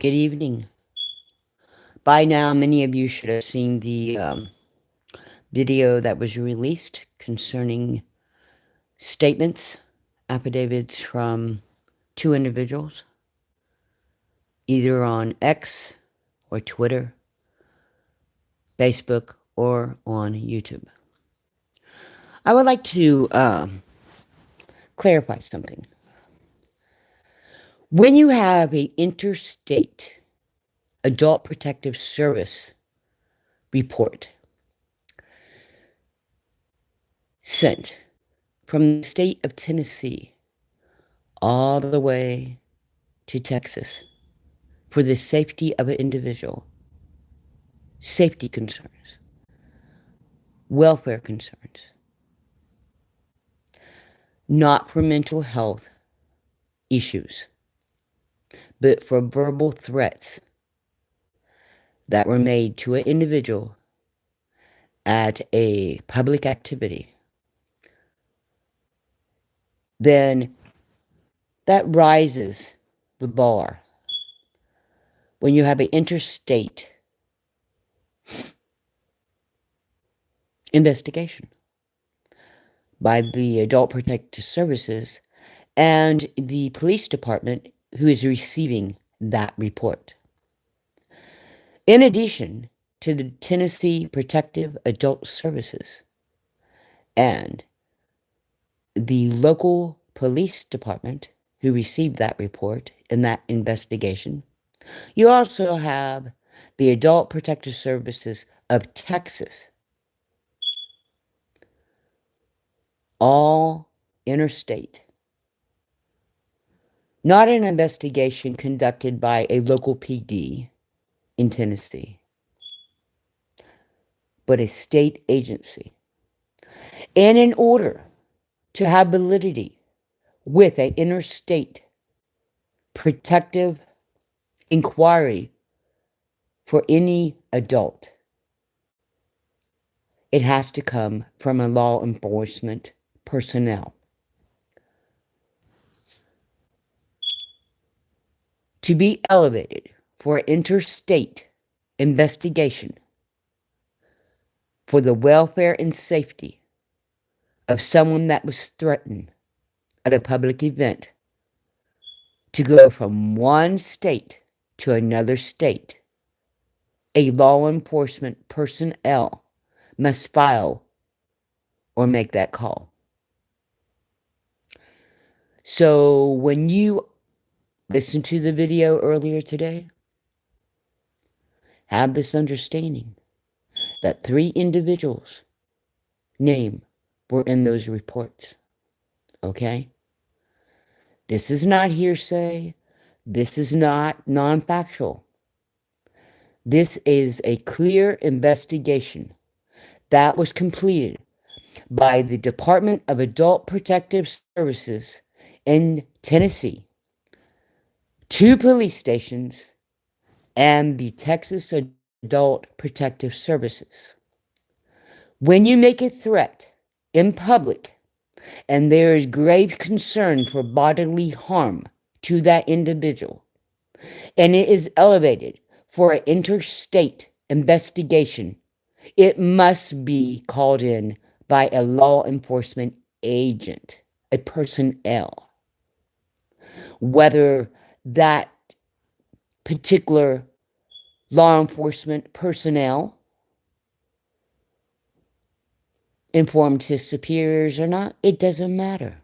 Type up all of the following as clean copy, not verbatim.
Good evening. By now, many of you should have seen the video that was released concerning statements, affidavits from two individuals, either on X or Twitter, Facebook, or on YouTube. I would like to clarify something. When you have an interstate adult protective service report sent from the state of Tennessee all the way to Texas for the safety of an individual, safety concerns, welfare concerns, not for mental health issues, but for verbal threats that were made to an individual at a public activity, then that rises the bar when you have an interstate investigation by the Adult Protective Services and the police department who is receiving that report. In addition to the Tennessee Protective Adult Services and the local police department who received that report in that investigation, you also have the Adult Protective Services of Texas, all interstate. Not an investigation conducted by a local PD in Tennessee, but a state agency. And in order to have validity with an interstate protective inquiry for any adult, it has to come from a law enforcement personnel. To be elevated for interstate investigation for the welfare and safety of someone that was threatened at a public event, to go from one state to another state, a law enforcement personnel must file or make that call. So when you listen to the video earlier today, have this understanding that 3 individuals' names were in those reports. Okay? This is not hearsay. This is not non-factual. This is a clear investigation that was completed by the Department of Adult Protective Services in Tennessee, 2 police stations, and the Texas Adult Protective Services. When you make a threat in public and there is grave concern for bodily harm to that individual, and it is elevated for an interstate investigation, it must be called in by a law enforcement agent, a personnel. Whether that particular law enforcement personnel informed his superiors or not, it doesn't matter.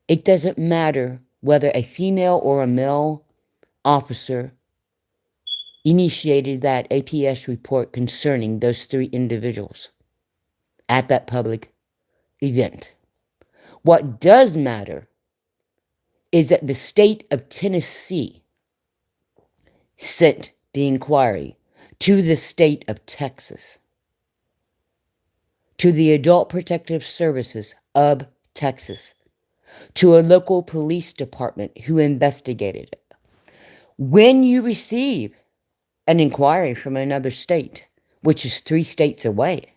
It doesn't matter whether a female or a male officer initiated that APS report concerning those 3 individuals at that public event. What does matter is that the state of Tennessee sent the inquiry to the state of Texas, to the Adult Protective Services of Texas, to a local police department who investigated it. When you receive an inquiry from another state, which is 3 states away,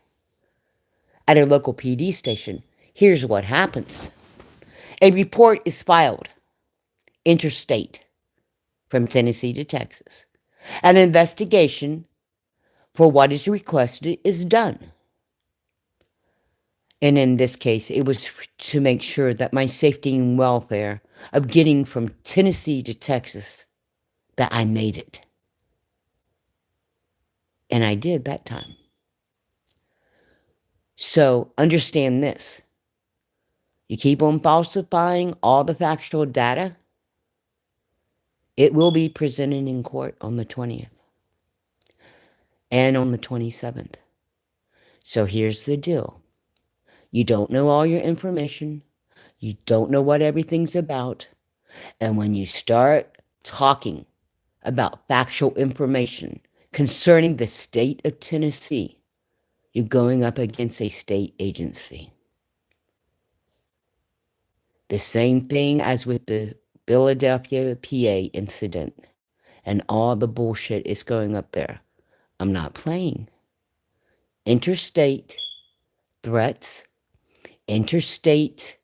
at a local PD station, here's what happens. A report is filed interstate from Tennessee to Texas. An investigation for what is requested is done. And in this case, it was to make sure that my safety and welfare of getting from Tennessee to Texas, that I made it. And I did that time. So understand this. You keep on falsifying all the factual data, it will be presented in court on the 20th and on the 27th. So here's the deal. You don't know all your information. You don't know what everything's about. And when you start talking about factual information concerning the state of Tennessee, you're going up against a state agency. The same thing as with the Philadelphia, PA incident and all the bullshit is going up there. I'm not playing. Interstate threats, interstate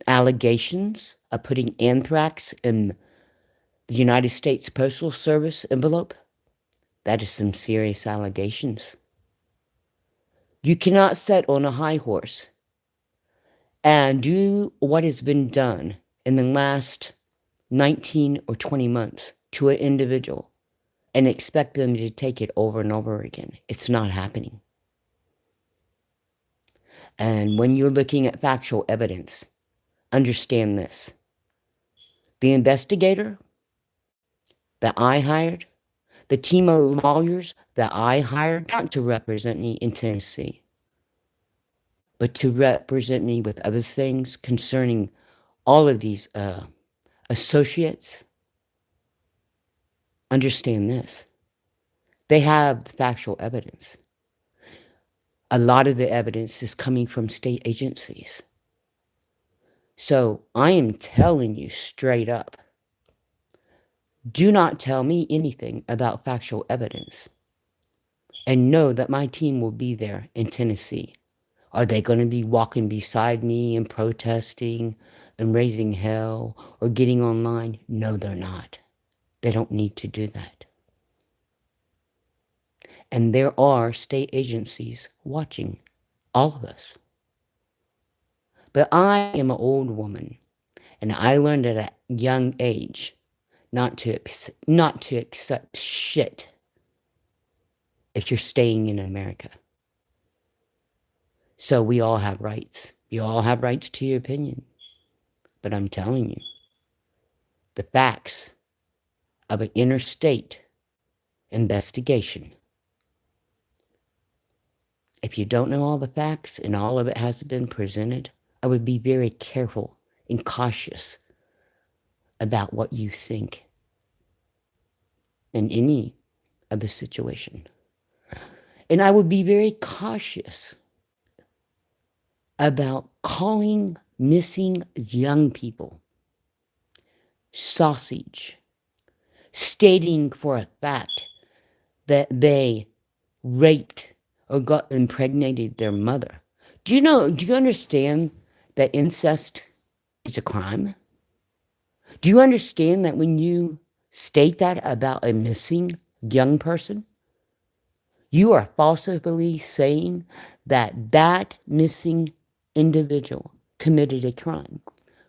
allegations of putting anthrax in the United States Postal Service envelope, that is some serious allegations. You cannot sit on a high horse and do what has been done in the last 19 or 20 months to an individual and expect them to take it over and over again. It's not happening. And when you're looking at factual evidence, understand this. The investigator that I hired, the team of lawyers that I hired, not to represent me in Tennessee, but to represent me with other things concerning all of these associates, understand this. They have factual evidence. A lot of the evidence is coming from state agencies. So I am telling you straight up, do not tell me anything about factual evidence. And know that my team will be there in Tennessee. Are they going to be walking beside me and protesting and raising hell or getting online? No, they're not. They don't need to do that. And there are state agencies watching all of us. But I am an old woman, and I learned at a young age not to accept shit if you're staying in America. So we all have rights. You all have rights to your opinion. But I'm telling you, the facts of an interstate investigation, if you don't know all the facts and all of it has been presented, I would be very careful and cautious about what you think in any of the situation. And I would be very cautious about calling missing young people sausage, stating for a fact that they raped or got impregnated their mother. Do you understand that incest is a crime? Do you understand that when you state that about a missing young person, you are falsely saying that that missing individual committed a crime?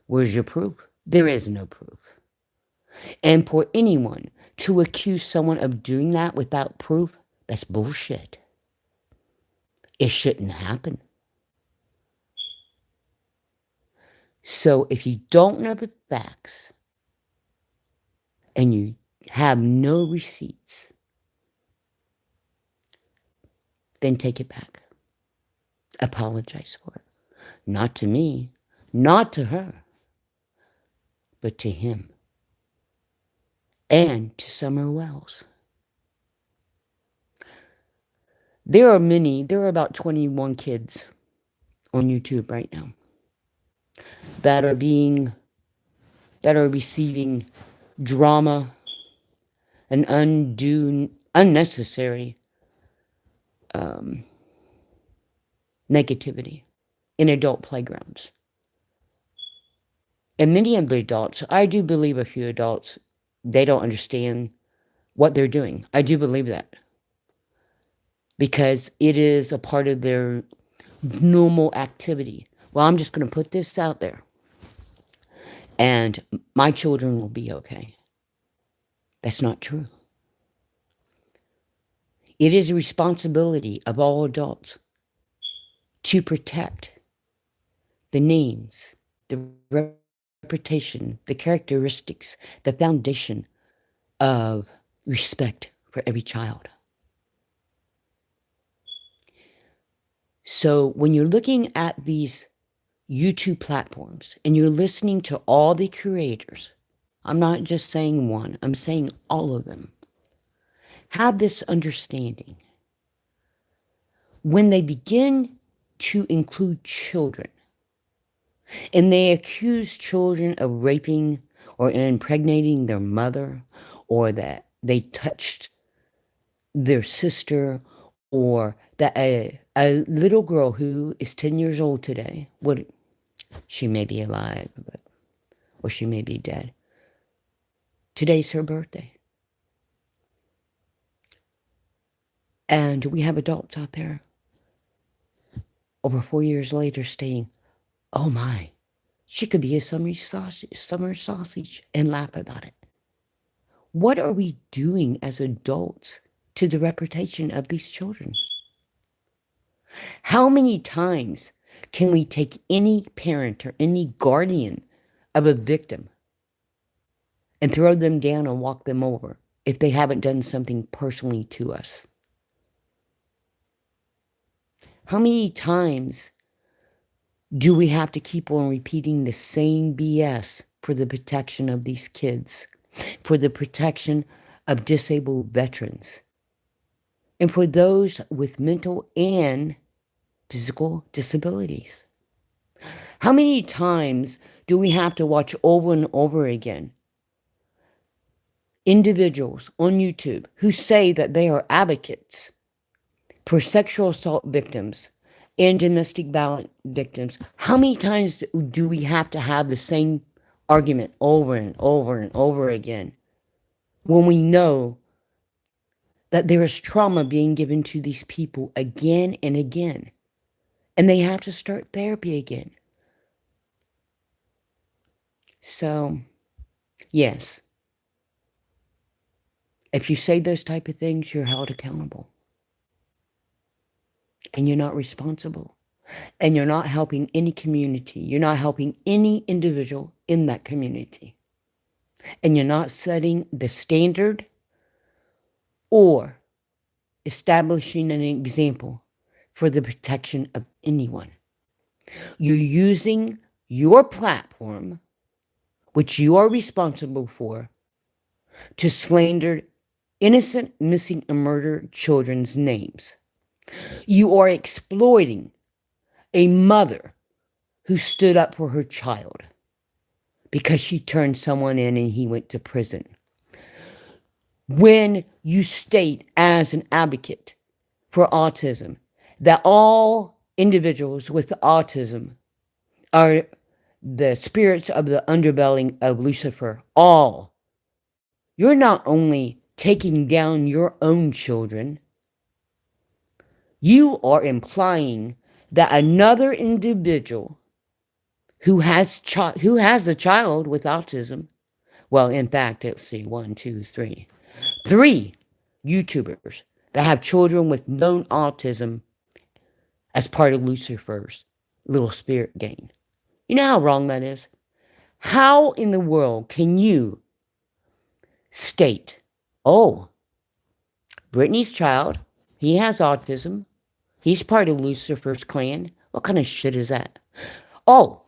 Where's your proof? There is no proof. And for anyone to accuse someone of doing that without proof, that's bullshit. It shouldn't happen. So if you don't know the facts and you have no receipts, then take it back. Apologize for it. Not to me, not to her, but to him and to Summer Wells. There are about 21 kids on YouTube right now that are receiving drama and unnecessary negativity in adult playgrounds. And many of the adults, I do believe a few adults they don't understand what they're doing. I do believe that because it is a part of their normal activity. Well, I'm just going to put this out there, and my children will be okay. That's not true. It is a responsibility of all adults to protect the names, the reputation, the characteristics, the foundation of respect for every child. So when you're looking at these YouTube platforms and you're listening to all the creators, I'm not just saying one, I'm saying all of them, have this understanding. When they begin to include children and they accuse children of raping or impregnating their mother, or that they touched their sister, or that a little girl who is 10 years old today, she may be alive, or she may be dead. Today's her birthday. And we have adults out there over 4 years later stating, oh my, she could be a summer sausage, and laugh about it. What are we doing as adults to the reputation of these children? How many times can we take any parent or any guardian of a victim and throw them down and walk them over if they haven't done something personally to us? How many times do we have to keep on repeating the same BS for the protection of these kids, for the protection of disabled veterans, and for those with mental and physical disabilities? How many times do we have to watch over and over again individuals on YouTube who say that they are advocates for sexual assault victims and domestic violence victims? How many times do we have to have the same argument over and over and over again when we know that there is trauma being given to these people again and again, and they have to start therapy again? So, yes, if you say those type of things, you're held accountable. And you're not responsible. And you're not helping any community. You're not helping any individual in that community. And you're not setting the standard or establishing an example for the protection of anyone. You're using your platform, which you are responsible for, to slander innocent missing and murdered children's names. You are exploiting a mother who stood up for her child because she turned someone in and he went to prison. When you state as an advocate for autism that all individuals with autism are the spirits of the underbelly of Lucifer, you're not only taking down your own children, you are implying that another individual who has a child with autism, well, in fact, let's see, 1, 2, 3, 3 YouTubers that have children with known autism as part of Lucifer's little spirit gang. You know how wrong that is? How in the world can you state, oh, Brittany's child, he has autism, he's part of Lucifer's clan? What kind of shit is that? Oh,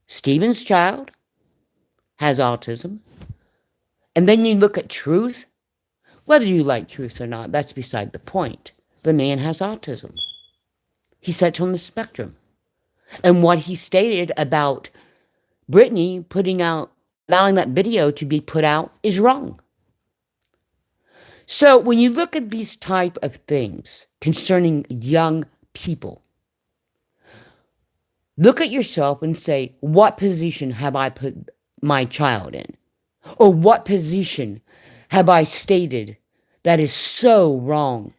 Stephen's child has autism. And then you look at truth. Whether you like truth or not, that's beside the point. The man has autism. He sits on the spectrum. And what he stated about Brittany allowing that video to be put out is wrong. So when you look at these type of things concerning young people, look at yourself and say, what position have I put my child in? Or what position have I stated that is so wrong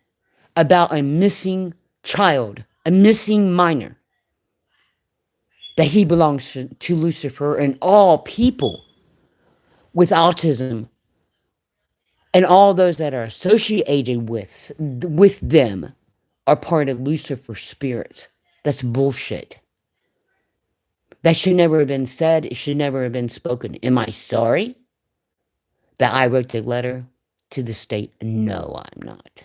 about a missing child, a missing minor, that he belongs to Lucifer and all people with autism and all those that are associated with them are part of Lucifer's spirits? That's bullshit. That should never have been said. It should never have been spoken. Am I sorry that I wrote the letter to the state? No, I'm not.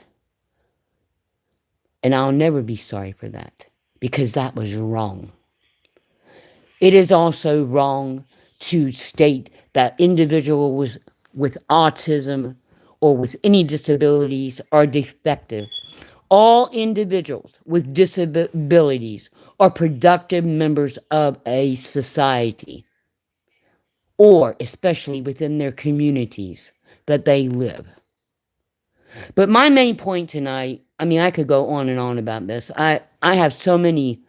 And I'll never be sorry for that, because that was wrong. It is also wrong to state that individuals with autism or with any disabilities are defective. All individuals with disabilities are productive members of a society, or especially within their communities that they live. But my main point tonight, I mean, I could go on and on about this. I have so many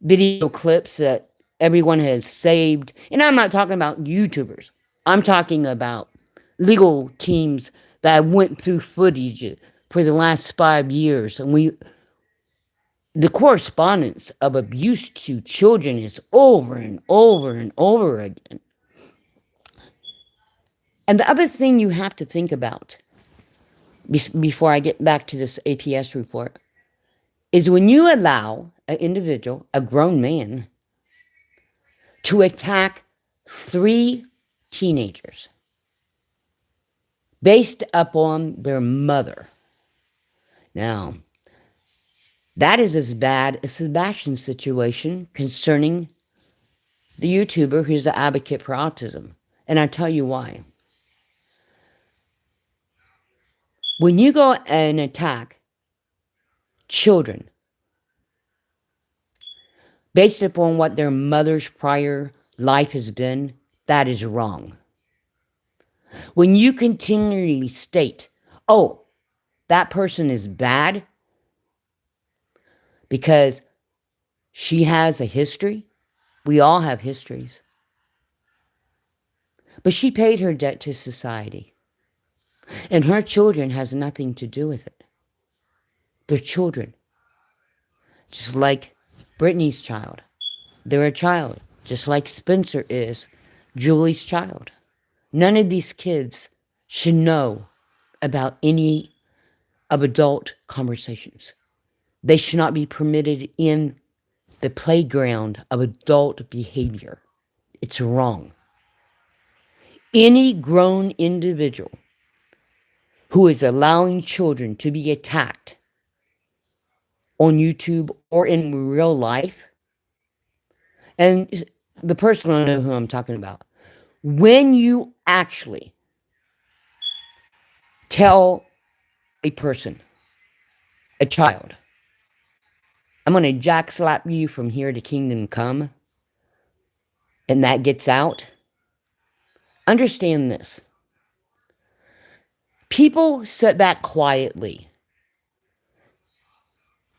video clips that everyone has saved. And I'm not talking about YouTubers. I'm talking about legal teams that went through footage for the last 5 years. And the correspondence of abuse to children is over and over and over again. And the other thing you have to think about before I get back to this APS report is when you allow an individual, a grown man, to attack 3 teenagers based upon their mother. Now, that is as bad as Sebastian's situation concerning the YouTuber who's the advocate for autism. And I tell you why. When you go and attack children based upon what their mother's prior life has been, that is wrong. When you continually state, oh, that person is bad because she has a history. We all have histories. But she paid her debt to society. And her children has nothing to do with it. They're children. Just like Brittany's child. They're a child. Just like Spencer is Julie's child. None of these kids should know about any of adult conversations. They should not be permitted in the playground of adult behavior. It's wrong. Any grown individual who is allowing children to be attacked on YouTube or in real life, and the person I know who I'm talking about, when you actually tell a person, a child, I'm going to jack slap you from here to kingdom come, and that gets out, understand this. People sit back quietly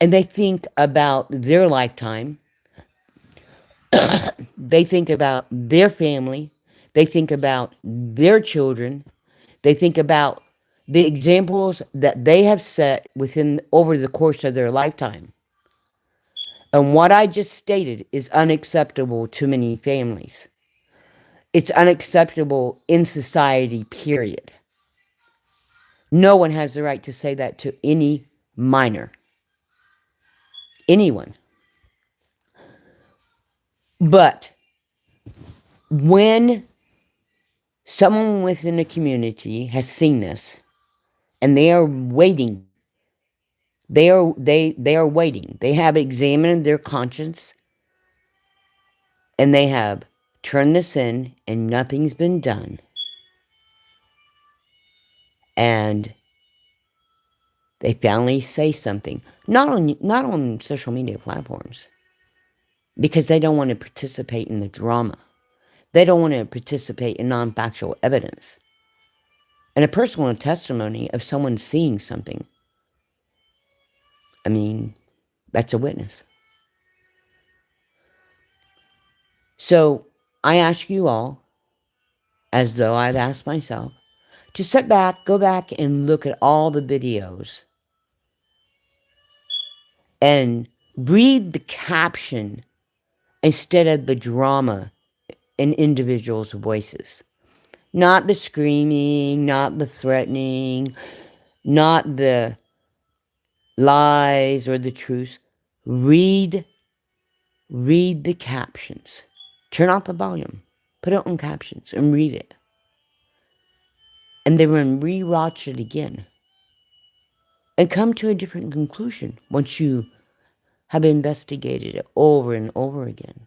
and they think about their lifetime. They think about their family. They think about their children. They think about the examples that they have set within over the course of their lifetime. And what I just stated is unacceptable to many families. It's unacceptable in society, period. No one has the right to say that to any minor. Anyone. But when someone within the community has seen this and they are waiting, they are waiting. They have examined their conscience and they have turned this in and nothing's been done. And they finally say something, not on social media platforms, because they don't want to participate in the drama. They don't want to participate in non-factual evidence. And a personal testimony of someone seeing something, I mean, that's a witness. So I ask you all as though I've asked myself to sit back, go back and look at all the videos and read the caption instead of the drama in individuals' voices. Not the screaming, not the threatening, not the lies or the truths. Read the captions. Turn off the volume. Put it on captions and read it. And then re-watch it again. And come to a different conclusion once you have investigated it over and over again.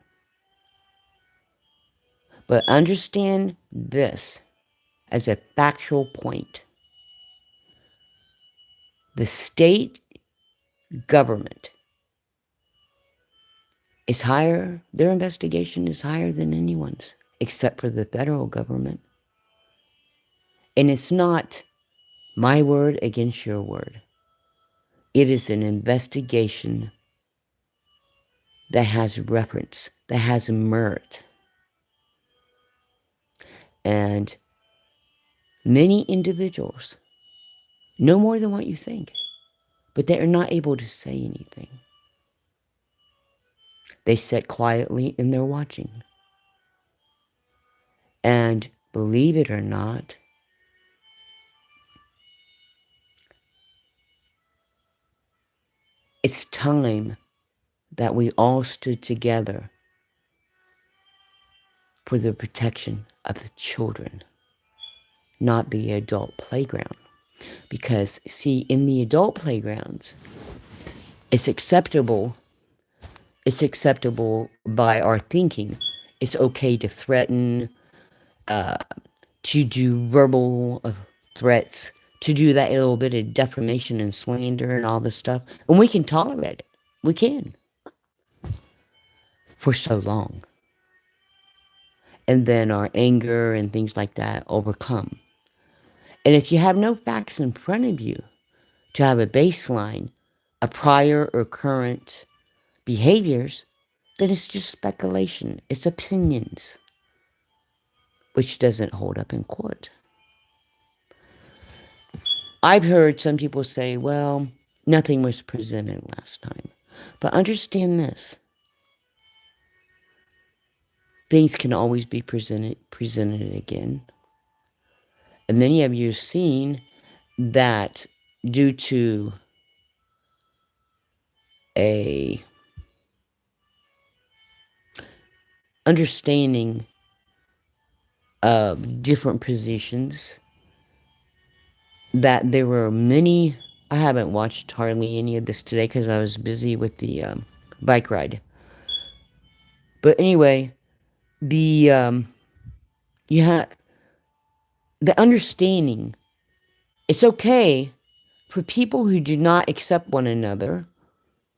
But understand this as a factual point. The state government is higher, their investigation is higher than anyone's, except for the federal government. And it's not my word against your word. It is an investigation that has reference, that has merit. And many individuals know more than what you think, but they are not able to say anything. They sit quietly and they're watching. And believe it or not, it's time that we all stood together for the protection of the children, not the adult playground. Because, see, in the adult playgrounds, it's acceptable by our thinking. It's okay to threaten, to do verbal threats, to do that little bit of defamation and slander and all this stuff. And we can tolerate it. We can. For so long. And then our anger and things like that overcome. And if you have no facts in front of you to have a baseline of prior or current behaviors, then it's just speculation. It's opinions, which doesn't hold up in court. I've heard some people say, well, nothing was presented last time. But understand this. Things can always be presented again. And many of you have seen that due to a understanding of different positions, that there were many. I haven't watched hardly any of this today because I was busy with the bike ride. But anyway, you have the understanding. It's okay for people who do not accept one another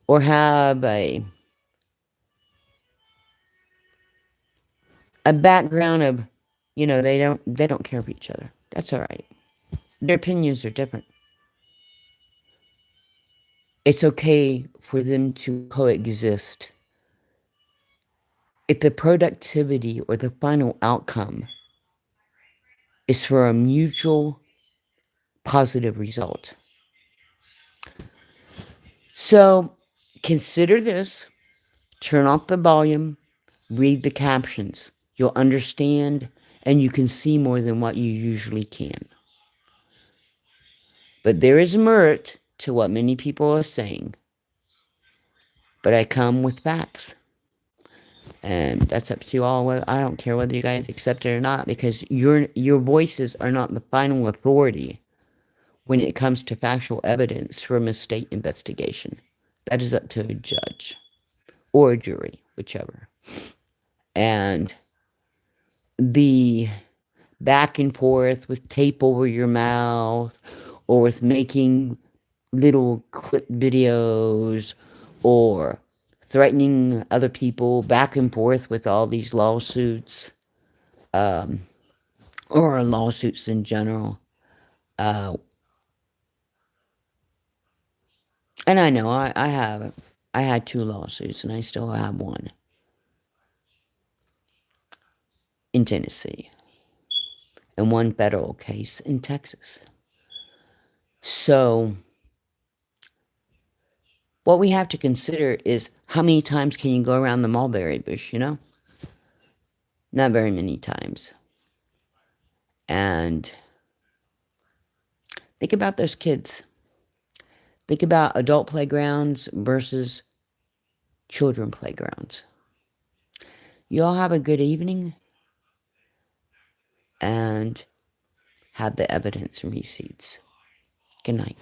or have a background of, they don't care for each other. That's all right. Their opinions are different. It's okay for them to coexist if the productivity or the final outcome is for a mutual positive result. So consider this, turn off the volume, read the captions. You'll understand and you can see more than what you usually can. But there is merit to what many people are saying. But I come with facts. And that's up to you all. I don't care whether you guys accept it or not, because your voices are not the final authority when it comes to factual evidence from a state investigation. That is up to a judge or a jury, whichever. And the back and forth with tape over your mouth or with making little clip videos or threatening other people back and forth with all these lawsuits, or lawsuits in general. And I know I had 2 lawsuits and I still have one in Tennessee. and one federal case in Texas. So what we have to consider is how many times can you go around the mulberry bush, you know? Not very many times. And think about those kids. Think about adult playgrounds versus children playgrounds. You all have a good evening and have the evidence and receipts. Good night.